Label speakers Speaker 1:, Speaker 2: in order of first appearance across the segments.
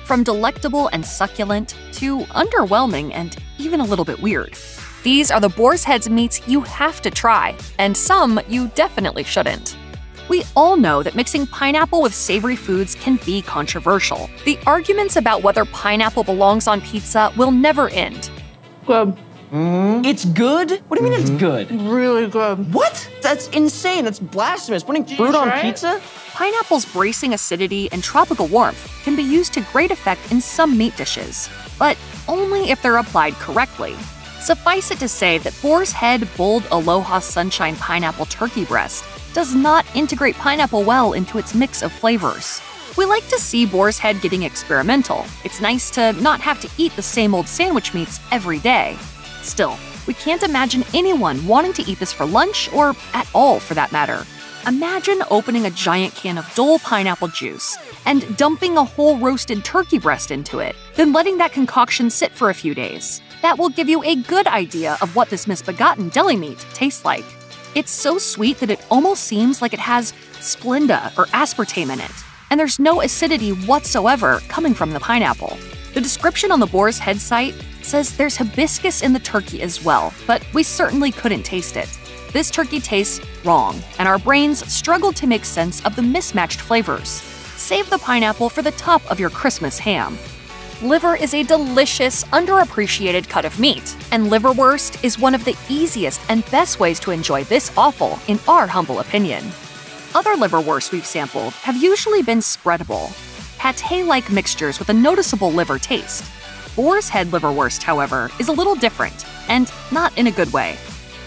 Speaker 1: from delectable and succulent to underwhelming and even a little bit weird. These are the boar's heads meats you have to try, and some you definitely shouldn't. We all know that mixing pineapple with savory foods can be controversial. The arguments about whether pineapple belongs on pizza will never end.
Speaker 2: Good.
Speaker 3: It's good? What do you mean it's good?
Speaker 2: Really good.
Speaker 3: What? That's insane. That's blasphemous. Putting fruit on pizza?
Speaker 1: Pineapple's bracing acidity and tropical warmth can be used to great effect in some meat dishes, but only if they're applied correctly. Suffice it to say that Boar's Head Bold Aloha Sunshine Pineapple Turkey Breast does not integrate pineapple well into its mix of flavors. We like to see Boar's Head getting experimental. It's nice to not have to eat the same old sandwich meats every day. Still, we can't imagine anyone wanting to eat this for lunch or at all for that matter. Imagine opening a giant can of Dole pineapple juice and dumping a whole roasted turkey breast into it, then letting that concoction sit for a few days. That will give you a good idea of what this misbegotten deli meat tastes like. It's so sweet that it almost seems like it has Splenda or aspartame in it, and there's no acidity whatsoever coming from the pineapple. The description on the Boar's Head site says there's hibiscus in the turkey as well, but we certainly couldn't taste it. This turkey tastes wrong, and our brains struggled to make sense of the mismatched flavors. Save the pineapple for the top of your Christmas ham. Liver is a delicious, underappreciated cut of meat, and liverwurst is one of the easiest and best ways to enjoy this offal, in our humble opinion. Other liverwursts we've sampled have usually been spreadable, pate-like mixtures with a noticeable liver taste. Boar's Head liverwurst, however, is a little different, and not in a good way.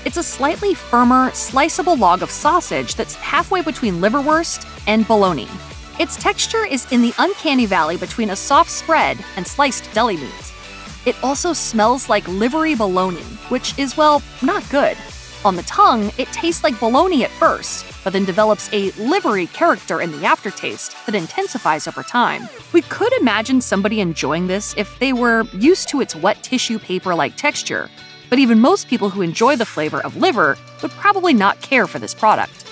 Speaker 1: It's a slightly firmer, sliceable log of sausage that's halfway between liverwurst and bologna. Its texture is in the uncanny valley between a soft spread and sliced deli meat. It also smells like livery bologna, which is, well, not good. On the tongue, it tastes like bologna at first, but then develops a livery character in the aftertaste that intensifies over time. We could imagine somebody enjoying this if they were used to its wet tissue paper-like texture, but even most people who enjoy the flavor of liver would probably not care for this product.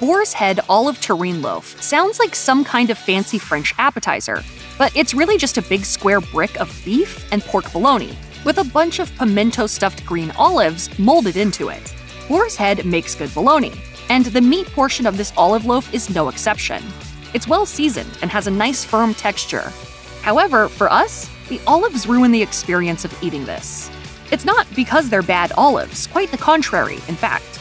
Speaker 1: Boar's Head Olive Terrine Loaf sounds like some kind of fancy French appetizer, but it's really just a big square brick of beef and pork bologna, with a bunch of pimento-stuffed green olives molded into it. Boar's Head makes good bologna, and the meat portion of this olive loaf is no exception. It's well seasoned and has a nice firm texture. However, for us, the olives ruin the experience of eating this. It's not because they're bad olives, quite the contrary, in fact.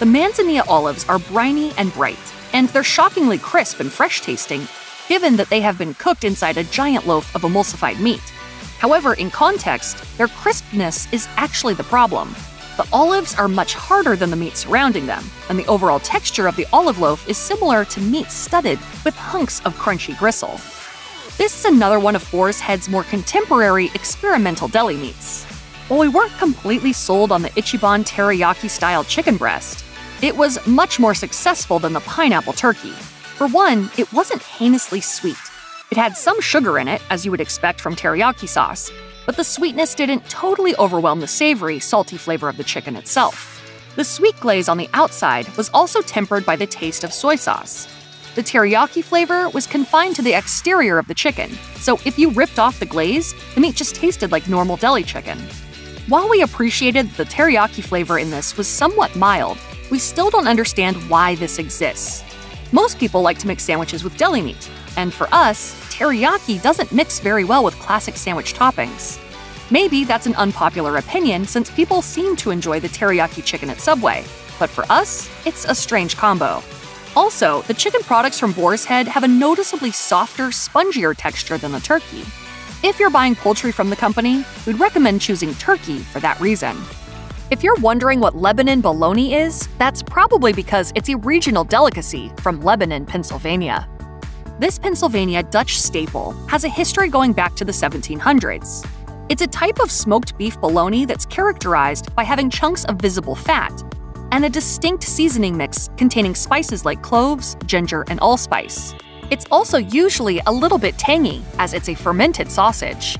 Speaker 1: The manzanilla olives are briny and bright, and they're shockingly crisp and fresh-tasting, given that they have been cooked inside a giant loaf of emulsified meat. However, in context, their crispness is actually the problem. The olives are much harder than the meat surrounding them, and the overall texture of the olive loaf is similar to meat studded with hunks of crunchy gristle. This is another one of Boar's Head's more contemporary experimental deli meats. While we weren't completely sold on the Ichiban teriyaki-style chicken breast, it was much more successful than the pineapple turkey. For one, it wasn't heinously sweet. It had some sugar in it, as you would expect from teriyaki sauce, but the sweetness didn't totally overwhelm the savory, salty flavor of the chicken itself. The sweet glaze on the outside was also tempered by the taste of soy sauce. The teriyaki flavor was confined to the exterior of the chicken, so if you ripped off the glaze, the meat just tasted like normal deli chicken. While we appreciated that the teriyaki flavor in this was somewhat mild, we still don't understand why this exists. Most people like to mix sandwiches with deli meat, and for us, teriyaki doesn't mix very well with classic sandwich toppings. Maybe that's an unpopular opinion since people seem to enjoy the teriyaki chicken at Subway, but for us, it's a strange combo. Also, the chicken products from Boar's Head have a noticeably softer, spongier texture than the turkey. If you're buying poultry from the company, we'd recommend choosing turkey for that reason. If you're wondering what Lebanon bologna is, that's probably because it's a regional delicacy from Lebanon, Pennsylvania. This Pennsylvania Dutch staple has a history going back to the 1700s. It's a type of smoked beef bologna that's characterized by having chunks of visible fat and a distinct seasoning mix containing spices like cloves, ginger, and allspice. It's also usually a little bit tangy, as it's a fermented sausage.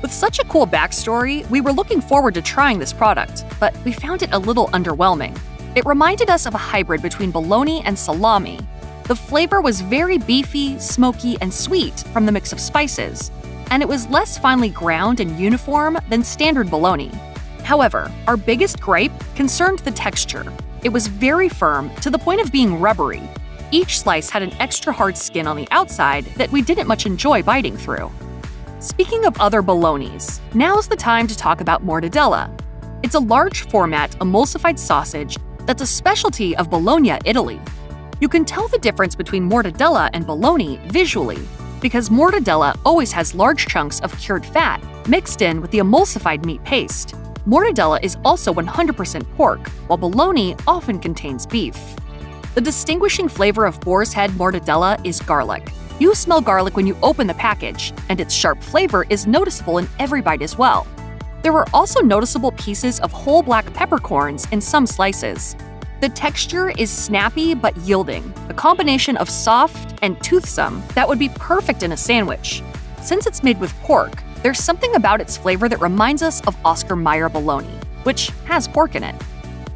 Speaker 1: With such a cool backstory, we were looking forward to trying this product, but we found it a little underwhelming. It reminded us of a hybrid between bologna and salami. The flavor was very beefy, smoky, and sweet from the mix of spices, and it was less finely ground and uniform than standard bologna. However, our biggest gripe concerned the texture. It was very firm to the point of being rubbery. Each slice had an extra hard skin on the outside that we didn't much enjoy biting through. Speaking of other bolognas, now's the time to talk about Mortadella. It's a large format emulsified sausage that's a specialty of Bologna, Italy. You can tell the difference between Mortadella and bologna visually, because Mortadella always has large chunks of cured fat mixed in with the emulsified meat paste. Mortadella is also 100% pork, while bologna often contains beef. The distinguishing flavor of Boar's Head Mortadella is garlic. You smell garlic when you open the package, and its sharp flavor is noticeable in every bite as well. There are also noticeable pieces of whole black peppercorns in some slices. The texture is snappy but yielding, a combination of soft and toothsome that would be perfect in a sandwich. Since it's made with pork, there's something about its flavor that reminds us of Oscar Mayer bologna, which has pork in it.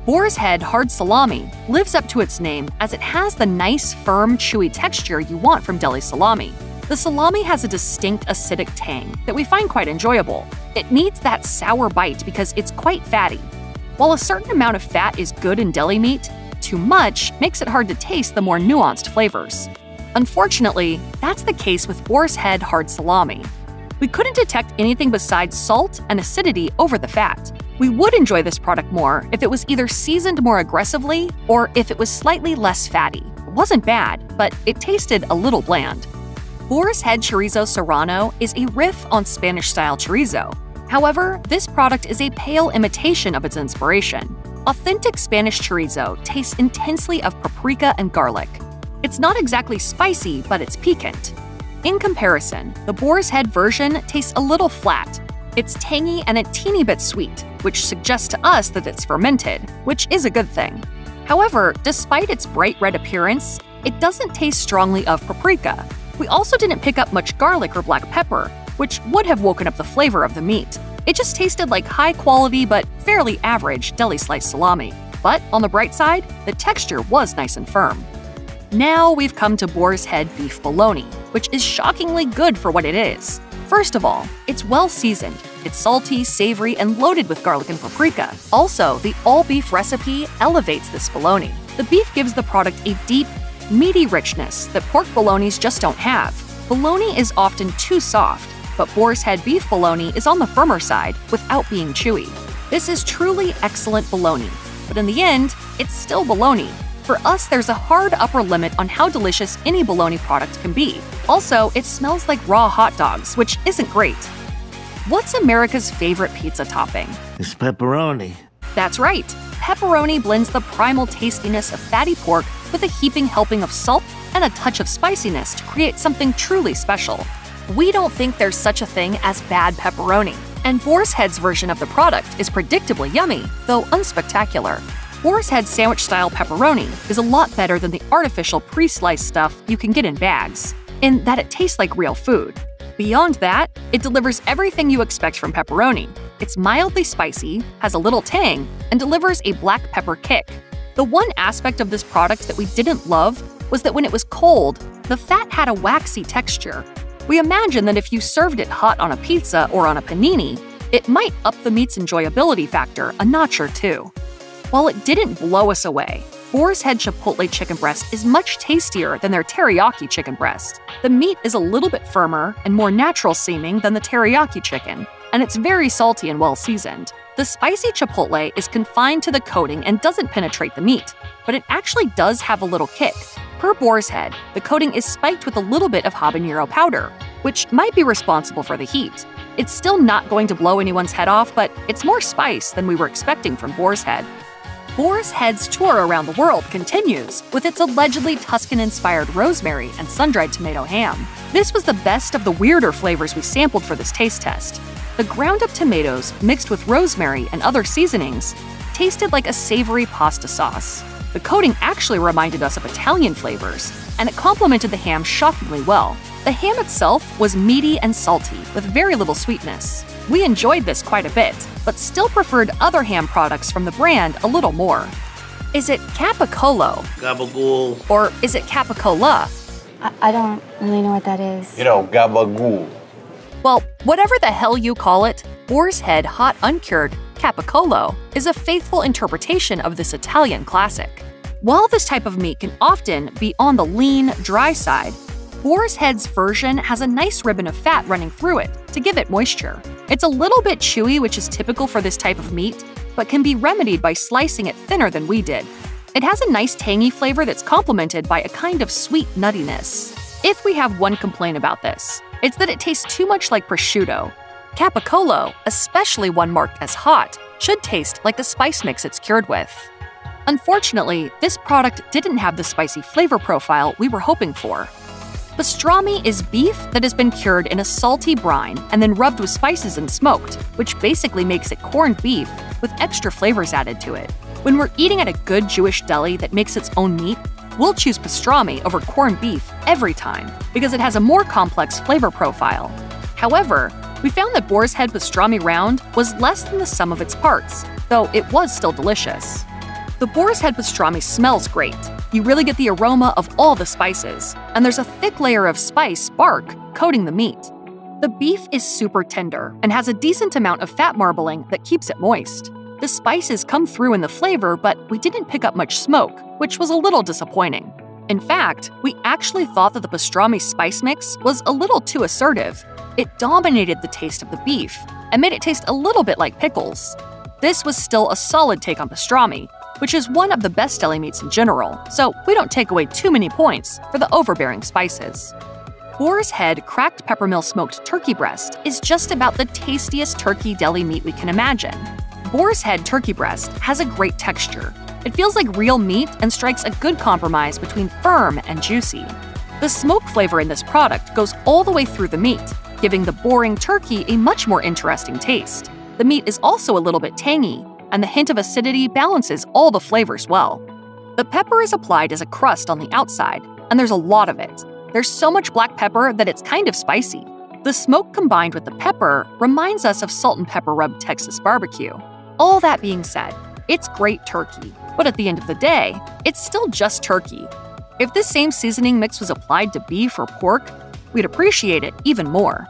Speaker 1: Boar's Head Hard Salami lives up to its name as it has the nice, firm, chewy texture you want from deli salami. The salami has a distinct acidic tang that we find quite enjoyable. It needs that sour bite because it's quite fatty. While a certain amount of fat is good in deli meat, too much makes it hard to taste the more nuanced flavors. Unfortunately, that's the case with Boar's Head Hard Salami. We couldn't detect anything besides salt and acidity over the fat. We would enjoy this product more if it was either seasoned more aggressively or if it was slightly less fatty. It wasn't bad, but it tasted a little bland. Boar's Head Chorizo Serrano is a riff on Spanish-style chorizo. However, this product is a pale imitation of its inspiration. Authentic Spanish chorizo tastes intensely of paprika and garlic. It's not exactly spicy, but it's piquant. In comparison, the Boar's Head version tastes a little flat. It's tangy and a teeny bit sweet, which suggests to us that it's fermented, which is a good thing. However, despite its bright red appearance, it doesn't taste strongly of paprika. We also didn't pick up much garlic or black pepper, which would have woken up the flavor of the meat. It just tasted like high-quality but fairly average deli sliced salami. But on the bright side, the texture was nice and firm. Now we've come to Boar's Head Beef Bologna, which is shockingly good for what it is. First of all, it's well seasoned. It's salty, savory, and loaded with garlic and paprika. Also, the all-beef recipe elevates this bologna. The beef gives the product a deep, meaty richness that pork bolognas just don't have. Bologna is often too soft, but Boar's Head Beef Bologna is on the firmer side without being chewy. This is truly excellent bologna, but in the end, it's still bologna. For us, there's a hard upper limit on how delicious any bologna product can be. Also, it smells like raw hot dogs, which isn't great. What's America's favorite pizza topping?
Speaker 2: It's pepperoni.
Speaker 1: That's right. Pepperoni blends the primal tastiness of fatty pork with a heaping helping of salt and a touch of spiciness to create something truly special. We don't think there's such a thing as bad pepperoni, and Boar's Head's version of the product is predictably yummy, though unspectacular. Boar's Head sandwich-style pepperoni is a lot better than the artificial pre-sliced stuff you can get in bags, in that it tastes like real food. Beyond that, it delivers everything you expect from pepperoni. It's mildly spicy, has a little tang, and delivers a black pepper kick. The one aspect of this product that we didn't love was that when it was cold, the fat had a waxy texture. We imagine that if you served it hot on a pizza or on a panini, it might up the meat's enjoyability factor a notch or two. While it didn't blow us away, Boar's Head Chipotle chicken breast is much tastier than their teriyaki chicken breast. The meat is a little bit firmer and more natural-seeming than the teriyaki chicken, and it's very salty and well-seasoned. The spicy chipotle is confined to the coating and doesn't penetrate the meat, but it actually does have a little kick. Per Boar's Head, the coating is spiked with a little bit of habanero powder, which might be responsible for the heat. It's still not going to blow anyone's head off, but it's more spice than we were expecting from Boar's Head. Boar's Head's tour around the world continues with its allegedly Tuscan-inspired rosemary and sun-dried tomato ham. This was the best of the weirder flavors we sampled for this taste test. The ground-up tomatoes mixed with rosemary and other seasonings tasted like a savory pasta sauce. The coating actually reminded us of Italian flavors, and it complemented the ham shockingly well. The ham itself was meaty and salty, with very little sweetness. We enjoyed this quite a bit, but still preferred other ham products from the brand a little more. Is it Capocollo?
Speaker 2: Gabagool.
Speaker 1: Or is it Capocolla?
Speaker 4: I don't really know what that is.
Speaker 5: You know, gabagool.
Speaker 1: Well, whatever the hell you call it, boar's head hot uncured Capocollo is a faithful interpretation of this Italian classic. While this type of meat can often be on the lean, dry side, boar's head's version has a nice ribbon of fat running through it to give it moisture. It's a little bit chewy, which is typical for this type of meat, but can be remedied by slicing it thinner than we did. It has a nice tangy flavor that's complemented by a kind of sweet nuttiness. If we have one complaint about this, it's that it tastes too much like prosciutto. Capocollo, especially one marked as hot, should taste like the spice mix it's cured with. Unfortunately, this product didn't have the spicy flavor profile we were hoping for. Pastrami is beef that has been cured in a salty brine and then rubbed with spices and smoked, which basically makes it corned beef with extra flavors added to it. When we're eating at a good Jewish deli that makes its own meat, we'll choose pastrami over corned beef every time because it has a more complex flavor profile. However, we found that boar's head pastrami round was less than the sum of its parts, though it was still delicious. The boar's head pastrami smells great. You really get the aroma of all the spices, and there's a thick layer of spice bark coating the meat. The beef is super tender and has a decent amount of fat marbling that keeps it moist. The spices come through in the flavor, but we didn't pick up much smoke, which was a little disappointing. In fact, we actually thought that the pastrami spice mix was a little too assertive. It dominated the taste of the beef and made it taste a little bit like pickles. This was still a solid take on pastrami, which is one of the best deli meats in general, so we don't take away too many points for the overbearing spices. Boar's head cracked peppermill smoked turkey breast is just about the tastiest turkey deli meat we can imagine. Boar's head turkey breast has a great texture. It feels like real meat and strikes a good compromise between firm and juicy. The smoke flavor in this product goes all the way through the meat, giving the boring turkey a much more interesting taste. The meat is also a little bit tangy, and the hint of acidity balances all the flavors well. The pepper is applied as a crust on the outside, and there's a lot of it. There's so much black pepper that it's kind of spicy. The smoke combined with the pepper reminds us of salt and pepper rubbed Texas barbecue. All that being said, it's great turkey, but at the end of the day, it's still just turkey. If this same seasoning mix was applied to beef or pork, we'd appreciate it even more.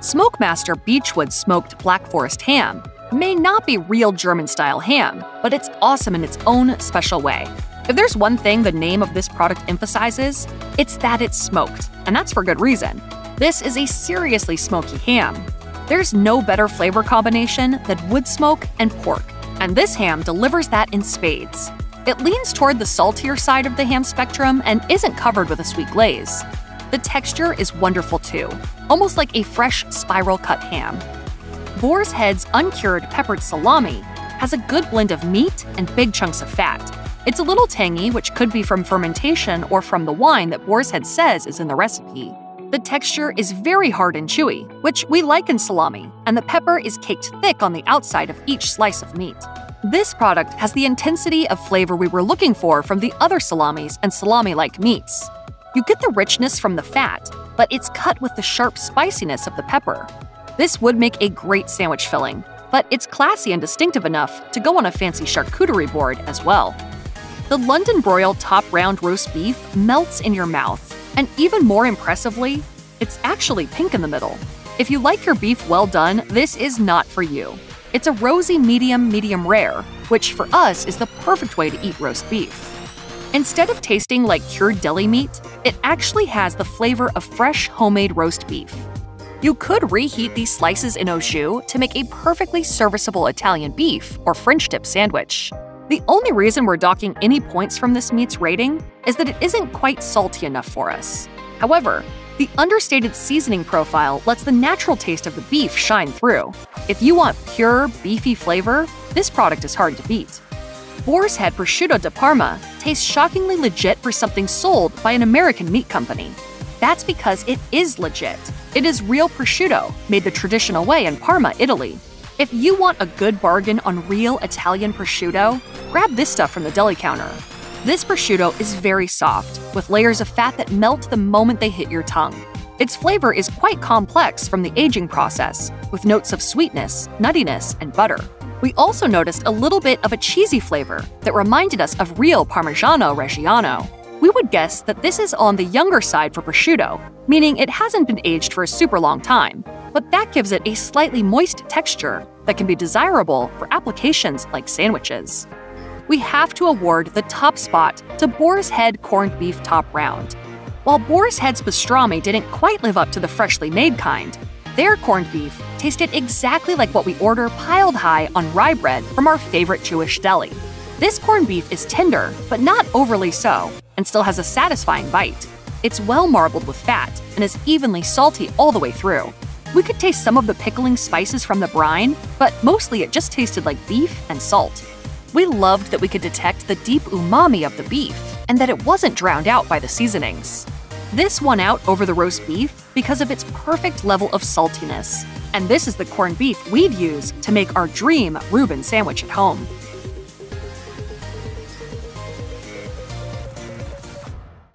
Speaker 1: SmokeMaster Beechwood smoked Black Forest ham may not be real German-style ham, but it's awesome in its own special way. If there's one thing the name of this product emphasizes, it's that it's smoked, and that's for good reason. This is a seriously smoky ham. There's no better flavor combination than wood smoke and pork, and this ham delivers that in spades. It leans toward the saltier side of the ham spectrum and isn't covered with a sweet glaze. The texture is wonderful too, almost like a fresh spiral-cut ham. Boar's head's uncured peppered salami has a good blend of meat and big chunks of fat. It's a little tangy, which could be from fermentation or from the wine that boar's head says is in the recipe. The texture is very hard and chewy, which we like in salami, and the pepper is caked thick on the outside of each slice of meat. This product has the intensity of flavor we were looking for from the other salamis and salami-like meats. You get the richness from the fat, but it's cut with the sharp spiciness of the pepper. This would make a great sandwich filling, but it's classy and distinctive enough to go on a fancy charcuterie board as well. The London Broil top round roast beef melts in your mouth, and even more impressively, it's actually pink in the middle. If you like your beef well done, this is not for you. It's a rosy medium rare, which for us is the perfect way to eat roast beef. Instead of tasting like cured deli meat, it actually has the flavor of fresh homemade roast beef. You could reheat these slices in au jus to make a perfectly serviceable Italian beef or French dip sandwich. The only reason we're docking any points from this meat's rating is that it isn't quite salty enough for us. However, the understated seasoning profile lets the natural taste of the beef shine through. If you want pure, beefy flavor, this product is hard to beat. Boar's head prosciutto di Parma tastes shockingly legit for something sold by an American meat company. That's because it is legit. It is real prosciutto, made the traditional way in Parma, Italy. If you want a good bargain on real Italian prosciutto, grab this stuff from the deli counter. This prosciutto is very soft, with layers of fat that melt the moment they hit your tongue. Its flavor is quite complex from the aging process, with notes of sweetness, nuttiness, and butter. We also noticed a little bit of a cheesy flavor that reminded us of real Parmigiano Reggiano. We would guess that this is on the younger side for prosciutto, meaning it hasn't been aged for a super long time. but that gives it a slightly moist texture that can be desirable for applications like sandwiches. We have to award the top spot to Boar's Head corned beef top round. While Boar's Head's pastrami didn't quite live up to the freshly made kind, their corned beef tasted exactly like what we order piled high on rye bread from our favorite Jewish deli. This corned beef is tender, but not overly so, and still has a satisfying bite. It's well marbled with fat and is evenly salty all the way through. We could taste some of the pickling spices from the brine, but mostly it just tasted like beef and salt. We loved that we could detect the deep umami of the beef and that it wasn't drowned out by the seasonings. This won out over the roast beef because of its perfect level of saltiness. And this is the corned beef we'd use to make our dream Reuben sandwich at home.